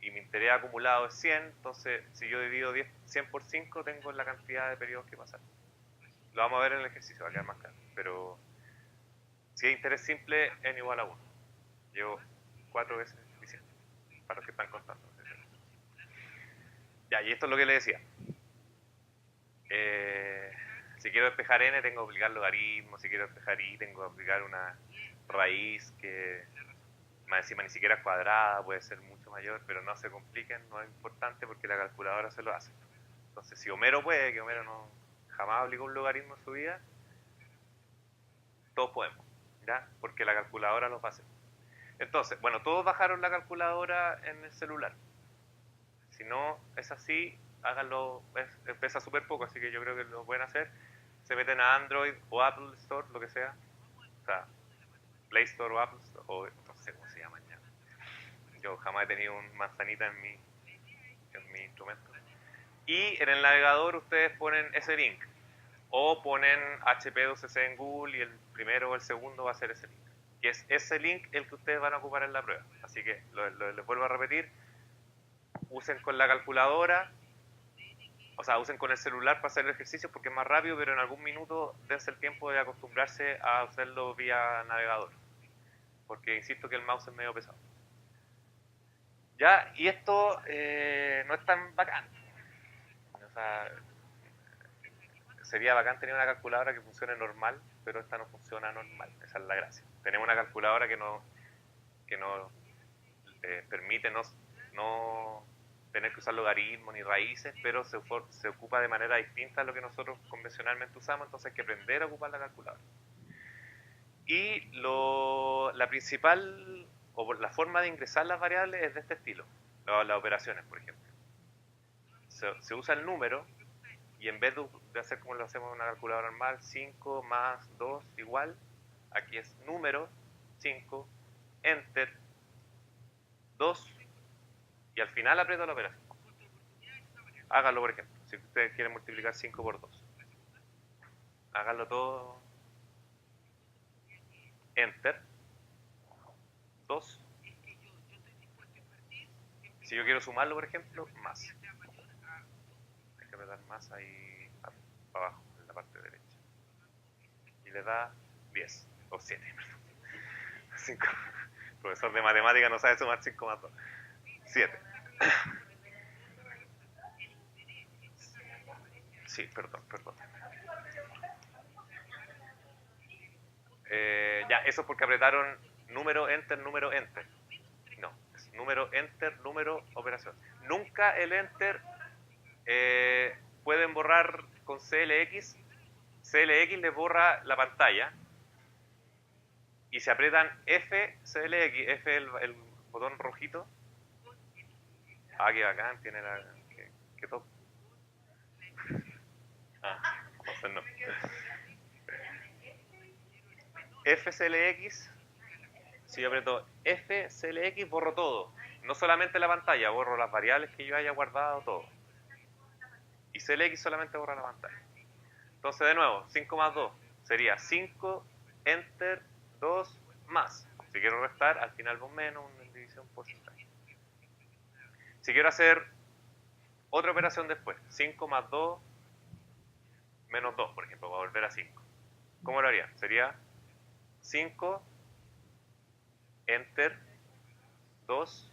y mi interés acumulado es 100, entonces si yo divido 100 por 5 tengo la cantidad de periodos que pasar. Lo vamos a ver en el ejercicio, va a quedar más claro. Pero si es interés simple, n igual a 1. Llevo 4 veces diciendo, para los que están contando. Ya, y esto es lo que le decía. Si quiero despejar n, tengo que aplicar logaritmos. Si quiero despejar y, tengo que aplicar una raíz que más encima ni siquiera es cuadrada, puede ser mucho mayor, pero no se compliquen, no es importante porque la calculadora se lo hace. Entonces, si Homero puede, que Homero no jamás aplicó un logaritmo en su vida, todos podemos, ¿ya? Porque la calculadora lo va a hacer. Entonces, bueno, todos bajaron la calculadora en el celular. Si no es así, háganlo, pesa súper poco, así que yo creo que lo pueden hacer. Se meten a Android o Apple Store, lo que sea. O sea, Play Store o Apple Store, o no sé cómo se llaman ya. Yo jamás he tenido un manzanita en mi instrumento. Y en el navegador ustedes ponen ese link. O ponen HP2C en Google y el primero o el segundo va a ser ese link. Y es ese link el que ustedes van a ocupar en la prueba. Así que les vuelvo a repetir. Usen con la calculadora, o sea, usen con el celular para hacer el ejercicio porque es más rápido, pero en algún minuto dense el tiempo de acostumbrarse a hacerlo vía navegador. Porque insisto que el mouse es medio pesado. Ya, y esto no es tan bacán. O sea, sería bacán tener una calculadora que funcione normal, pero esta no funciona normal. Esa es la gracia. Tenemos una calculadora que nos permite no tener que usar logaritmos ni raíces, pero se ocupa de manera distinta a lo que nosotros convencionalmente usamos, entonces hay que aprender a ocupar la calculadora. Y la principal, o la forma de ingresar las variables es de este estilo, las operaciones, por ejemplo. Se usa el número y en vez de hacer como lo hacemos en una calculadora normal, 5 más 2 igual, aquí es número, 5, enter, 2, y al final aprieto la operación. Háganlo, por ejemplo, si ustedes quieren multiplicar 5 por 2. Háganlo todo, enter, 2. Si yo quiero sumarlo, por ejemplo, más. Hay que apretar más ahí para abajo, en la parte derecha. Y le da 10, o 7, perdón. 5. El profesor de matemática no sabe sumar 5 más 2. 7. Sí, perdón. Ya, eso es porque apretaron número, enter, número, enter. No, es número, enter, número, operación. Nunca el enter pueden borrar con CLX. CLX les borra la pantalla. Y se apretan F, CLX, F el botón rojito. Ah, qué bacán, tiene la... Qué top. Ah, entonces no. FCLX, si yo aprieto FCLX, borro todo. No solamente la pantalla, borro las variables que yo haya guardado, todo. Y CLX solamente borra la pantalla. Entonces, de nuevo, 5 más 2 sería 5, enter, 2, más. Si quiero restar, al final va un menos, una división porcentaje. Si quiero hacer otra operación después, 5 más 2 menos 2, por ejemplo, para volver a 5. ¿Cómo lo haría? Sería 5, enter, 2,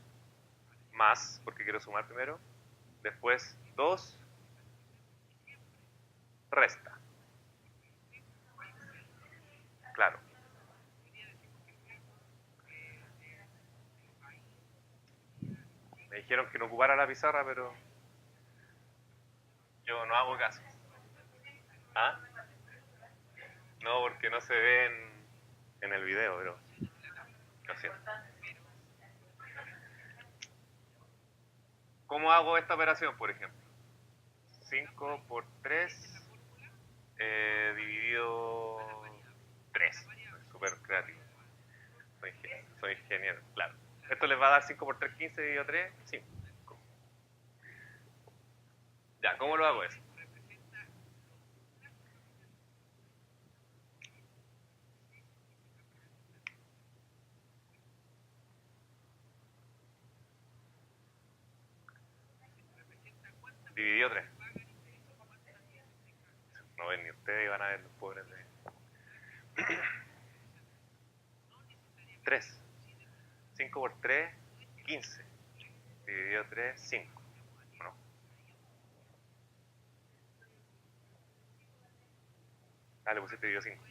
más, porque quiero sumar primero, después 2, resta. Claro. Me dijeron que no ocupara la pizarra, pero yo no hago caso. ¿Ah? No, porque no se ve en el video, pero lo siento. ¿Cómo hago esta operación, por ejemplo? 5 por 3 dividido 3. Soy súper creativo. Soy ingeniero, claro. Esto les va a dar 5 por 3, 15 dividido 3, 5. Ya, ¿cómo lo hago eso? Dividido 3. No ven ni ustedes y van a ver los pobres de... 3. 5 por 3, 15. Dividido 3, 5. ¿No? Ah, le pusiste dividido 5.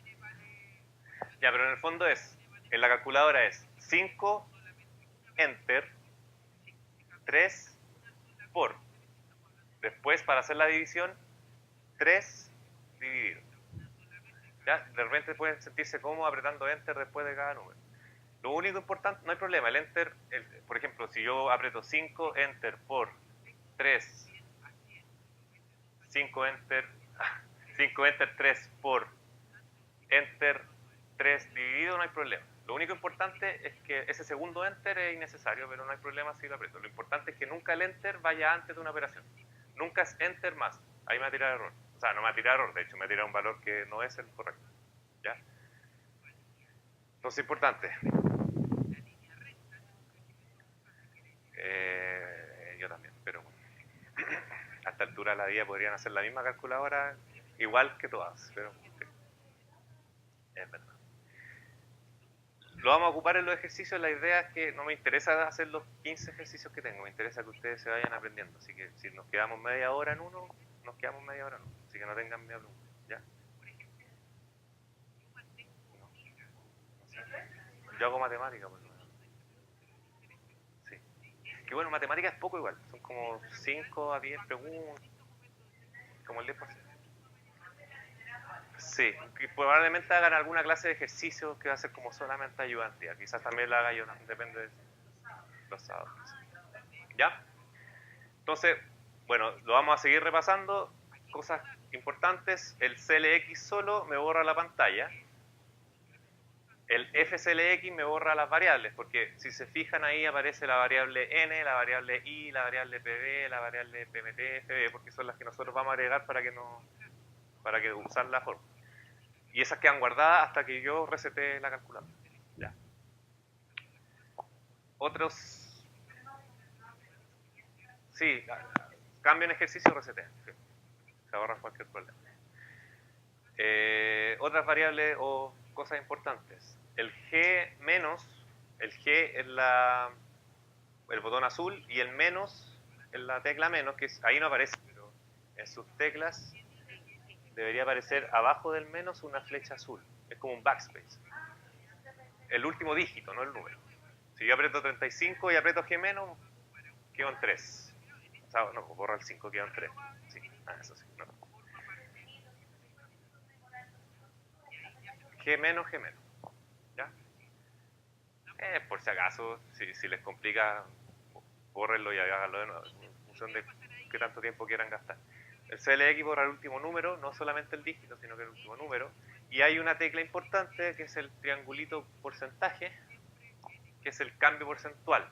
Ya, pero en el fondo es, en la calculadora es 5, enter, 3 por. Después, para hacer la división, 3 dividido. Ya, de repente pueden sentirse cómodos apretando enter después de cada número. Lo único importante, no hay problema, el enter, por ejemplo, si yo aprieto 5, enter por 3, 5, enter, 5, enter, 3 por, enter, 3 dividido, no hay problema. Lo único importante es que ese segundo enter es innecesario, pero no hay problema si lo aprieto. Lo importante es que nunca el enter vaya antes de una operación. Nunca es enter más. Ahí me va a tirar error. O sea, no me va a tirar error, de hecho me va a tirar un valor que no es el correcto. ¿Ya? Entonces, importante. Yo también, pero bueno. A esta altura de la vida podrían hacer la misma calculadora igual que todas, pero es verdad. Lo vamos a ocupar en los ejercicios. La idea es que no me interesa hacer los 15 ejercicios que tengo, me interesa que ustedes se vayan aprendiendo. Así que si nos quedamos media hora en uno, nos quedamos media hora en uno. Así que no tengan miedo. ¿Ya? No. Yo hago matemática, por lo menos. Sí. Que bueno, matemática es poco igual. Son como 5 a 10 preguntas. Como el 10%. Sí, y probablemente hagan alguna clase de ejercicio que va a ser como solamente ayudante. Quizás también la haga yo, depende de los sábados. ¿Ya? Entonces, bueno, lo vamos a seguir repasando. Cosas importantes, el CLX solo me borra la pantalla. El FCLX me borra las variables, porque si se fijan ahí aparece la variable N, la variable I, la variable PB, la variable PMT, FB, porque son las que nosotros vamos a agregar para que usar la forma. Y esas quedan guardadas hasta que yo resete la calculadora. Ya. Otros Sí, cambian ejercicio y resetean. Sí. Se ahorran cualquier problema. Otras variables o cosas importantes. El G menos, el G es el botón azul y el menos es la tecla menos, que ahí no aparece, pero en sus teclas debería aparecer abajo del menos una flecha azul. Es como un backspace. El último dígito, no el número. Si yo aprieto 35 y aprieto G menos, quedo en 3. O sea, no, borra el 5, quedo en 3. Sí, eso sí. No. G menos, G menos. ¿Ya? Por si acaso, si les complica, bórrenlo y háganlo de nuevo, en función de qué tanto tiempo quieran gastar. El CLX borra el último número, no solamente el dígito, sino que el último número. Y hay una tecla importante que es el triangulito porcentaje, que es el cambio porcentual.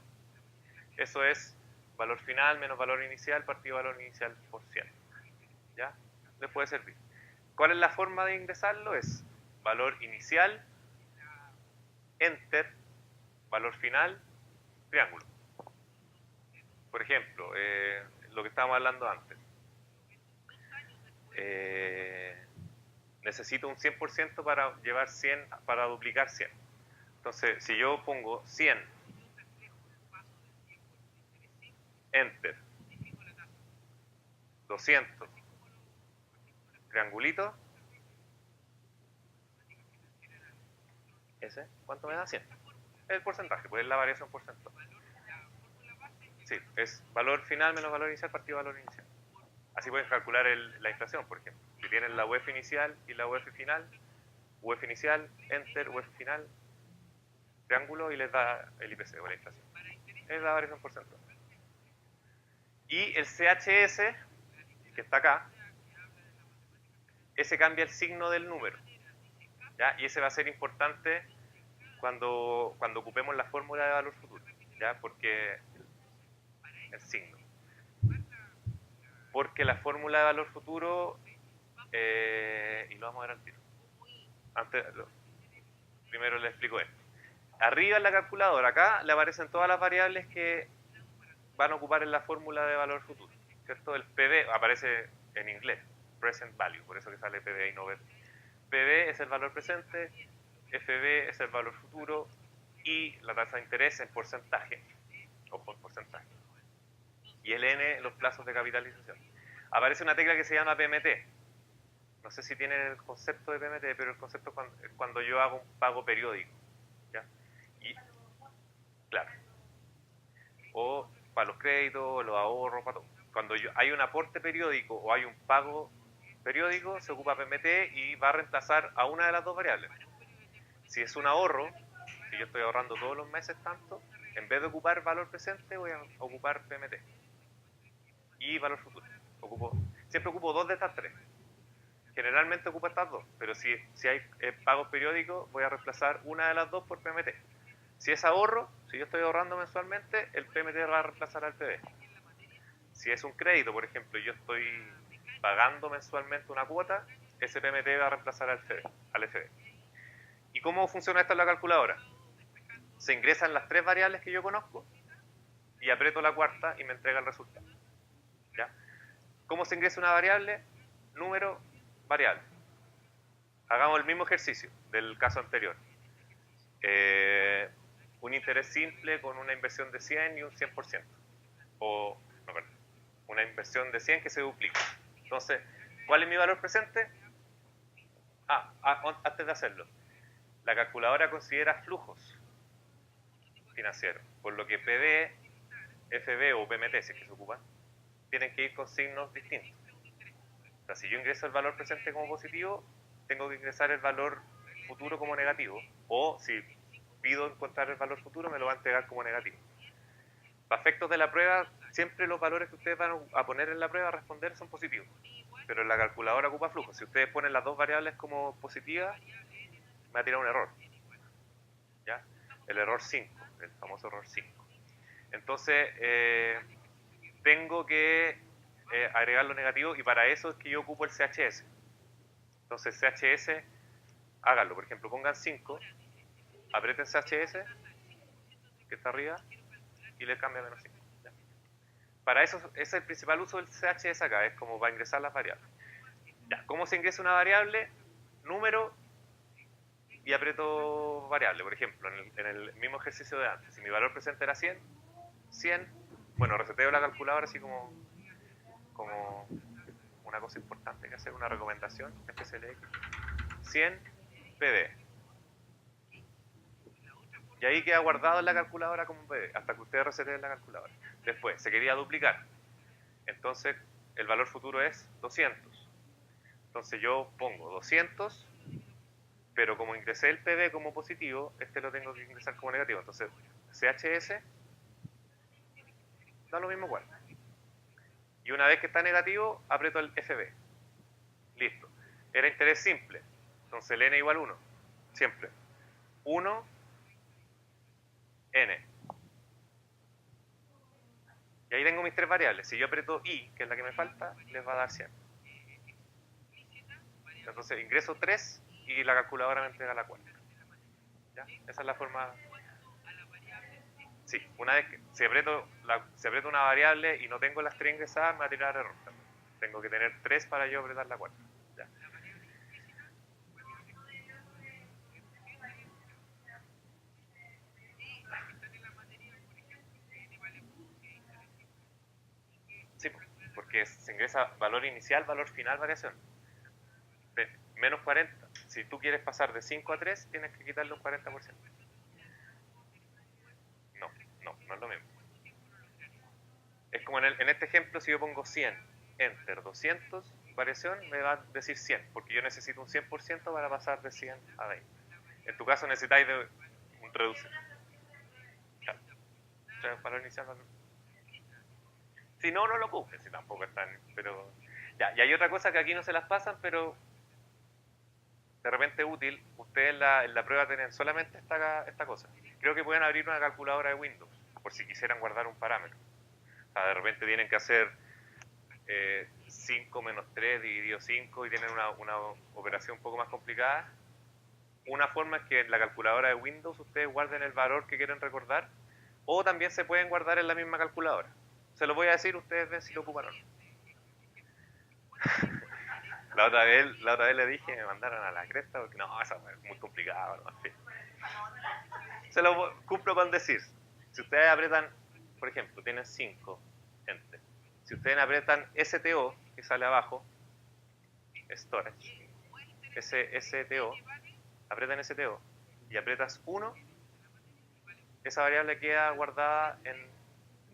Eso es valor final menos valor inicial partido valor inicial por 100. ¿Ya? Les puede servir. ¿Cuál es la forma de ingresarlo? Es valor inicial, enter, valor final, triángulo. Por ejemplo, lo que estábamos hablando antes. Necesito un 100% para llevar 100, para duplicar 100. Entonces, si yo pongo 100, enter, 200, triangulito, ese, ¿cuánto me da? 100. El porcentaje, pues es la variación porcentual. Sí, es valor final menos valor inicial partido valor inicial. Así puedes calcular la inflación, por ejemplo. Si tienen la UF inicial y la UF final, UF inicial, enter, UF final, triángulo y les da el IPC o la inflación. Es la variación porcentual. Y el CHS, que está acá, ese cambia el signo del número. ¿Ya? Y ese va a ser importante cuando ocupemos la fórmula de valor futuro. ¿Ya? Porque el signo. Porque la fórmula de valor futuro, y lo vamos a ver al tiro. Primero les explico esto. Arriba en la calculadora, acá le aparecen todas las variables que van a ocupar en la fórmula de valor futuro. ¿Cierto? El PV aparece en inglés, present value, por eso que sale PV y no ver. PV es el valor presente, FB es el valor futuro y la tasa de interés en porcentaje, ojo en porcentaje. Y el N los plazos de capitalización. Aparece una tecla que se llama PMT. No sé si tienen el concepto de PMT, pero el concepto es cuando yo hago un pago periódico. ¿Ya? Y, claro. O para los créditos, los ahorros, para todo. Cuando hay un aporte periódico o hay un pago periódico, se ocupa PMT y va a reemplazar a una de las dos variables. Si es un ahorro, si yo estoy ahorrando todos los meses tanto, en vez de ocupar valor presente, voy a ocupar PMT. Y valor futuro. Siempre ocupo dos de estas tres. Generalmente ocupo estas dos, pero si hay pagos periódicos, voy a reemplazar una de las dos por PMT. Si es ahorro, si yo estoy ahorrando mensualmente, el PMT va a reemplazar al PB. Si es un crédito, por ejemplo, yo estoy pagando mensualmente una cuota, ese PMT va a reemplazar al FB. ¿Y cómo funciona esto en la calculadora? Se ingresan las tres variables que yo conozco y aprieto la cuarta y me entrega el resultado. ¿Ya? ¿Cómo se ingresa una variable? Número, variable. Hagamos el mismo ejercicio del caso anterior. Un interés simple con una inversión de 100 y un 100%. O, no, perdón, una inversión de 100 que se duplica. Entonces, ¿cuál es mi valor presente? Antes de hacerlo, la calculadora considera flujos financieros, por lo que PD, FB o PMT, si es que se ocupan, tienen que ir con signos distintos. O sea, si yo ingreso el valor presente como positivo, tengo que ingresar el valor futuro como negativo, o si pido encontrar el valor futuro, me lo va a entregar como negativo. Para efectos de la prueba, siempre los valores que ustedes van a poner en la prueba a responder son positivos, pero la calculadora ocupa flujo. Si ustedes ponen las dos variables como positivas, me va a tirar un error. ¿Ya? El error 5, el famoso error 5. Entonces, tengo que agregar lo negativo y para eso es que yo ocupo el CHS. Entonces, CHS, háganlo. Por ejemplo, pongan 5, aprieten CHS, que está arriba, y le cambia a menos 5. ¿Ya? para eso, ese es el principal uso del CHS acá, es como para ingresar las variables. Ya, ¿cómo se ingresa una variable? Número y aprieto variable, por ejemplo, en el mismo ejercicio de antes. Si mi valor presente era 100, bueno, reseteo la calculadora así como una cosa importante que hacer, una recomendación, FSLX, 100 PD. Y ahí queda guardado en la calculadora como un PD, hasta que ustedes reseteen la calculadora. Después, se quería duplicar. Entonces, el valor futuro es 200. Entonces yo pongo 200, pero como ingresé el PD como positivo, este lo tengo que ingresar como negativo. Entonces, CHS da lo mismo igual. Y una vez que está negativo, aprieto el FB. Listo. Era interés simple. Entonces el N igual 1. Siempre. 1, N. Y ahí tengo mis tres variables. Si yo aprieto I, que es la que me falta, les va a dar 100. Entonces ingreso 3 y la calculadora me entrega la cuarta. ¿Ya? Esa es la forma. Sí, una vez que si aprieto una variable y no tengo las 3 ingresadas, me va a tirar error. Tengo que tener 3 para yo apretar la cuarta. ¿Ya? Sí, porque se ingresa valor inicial, valor final, variación. Menos 40. Si tú quieres pasar de 5 a 3, tienes que quitarle un 40%. No es lo mismo. Es como en este ejemplo, si yo pongo 100, enter, 200, variación, me va a decir 100, porque yo necesito un 100% para pasar de 100 a 20. En tu caso necesitáis de un reducir. Claro. O sea, valor inicial, valor. Si no, no lo cumple, si tampoco están. Pero. Ya, y hay otra cosa que aquí no se las pasan, pero de repente útil. Ustedes en la prueba tienen solamente esta cosa. Creo que pueden abrir una calculadora de Windows, por si quisieran guardar un parámetro. O sea, de repente tienen que hacer 5 menos 3 dividido 5 y tienen una operación un poco más complicada. Una forma es que en la calculadora de Windows ustedes guarden el valor que quieren recordar, o también se pueden guardar en la misma calculadora. Se lo voy a decir, ustedes ven si lo ocupan o no. La otra vez le dije, me mandaron a la cresta porque no, eso es muy complicado. ¿No? Sí. Se lo cumplo con decir. Si ustedes aprietan, por ejemplo, tienen 5, enter. Si ustedes aprietan STO, que sale abajo, storage, STO, aprietan STO y aprietas 1, esa variable queda guardada en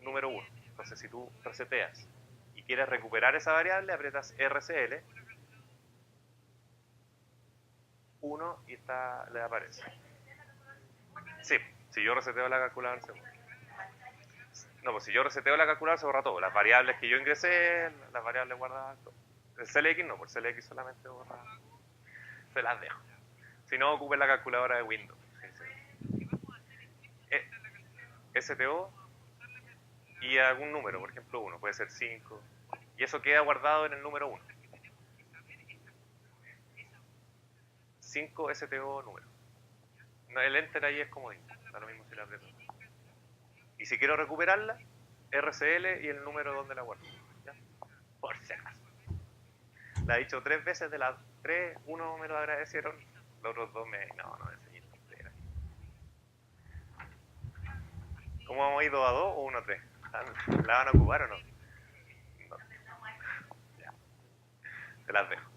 número 1. Entonces, si tú reseteas y quieres recuperar esa variable, aprietas RCL 1 y le aparece. Sí, si yo reseteo la calculadora, se borra. No, pues si yo reseteo la calculadora, se borra todo. Las variables que yo ingresé, las variables guardadas, todo. El CLX no, por CLX solamente borra. Se las dejo. Si no, ocupen la calculadora de Windows. STO y algún número, por ejemplo 1, puede ser 5. Y eso queda guardado en el número 1. 5 STO número. El enter ahí es comodín, da lo mismo si la aprieto. Y si quiero recuperarla, RCL y el número donde la guardo. ¿Ya? Por si acaso. La he dicho 3 veces, de las 3, 1 me lo agradecieron, los otros 2 no me enseñé entera. ¿Cómo vamos a ir 2 a 2 o 1 a 3? ¿La van a ocupar o no? No. Ya. Se las dejo.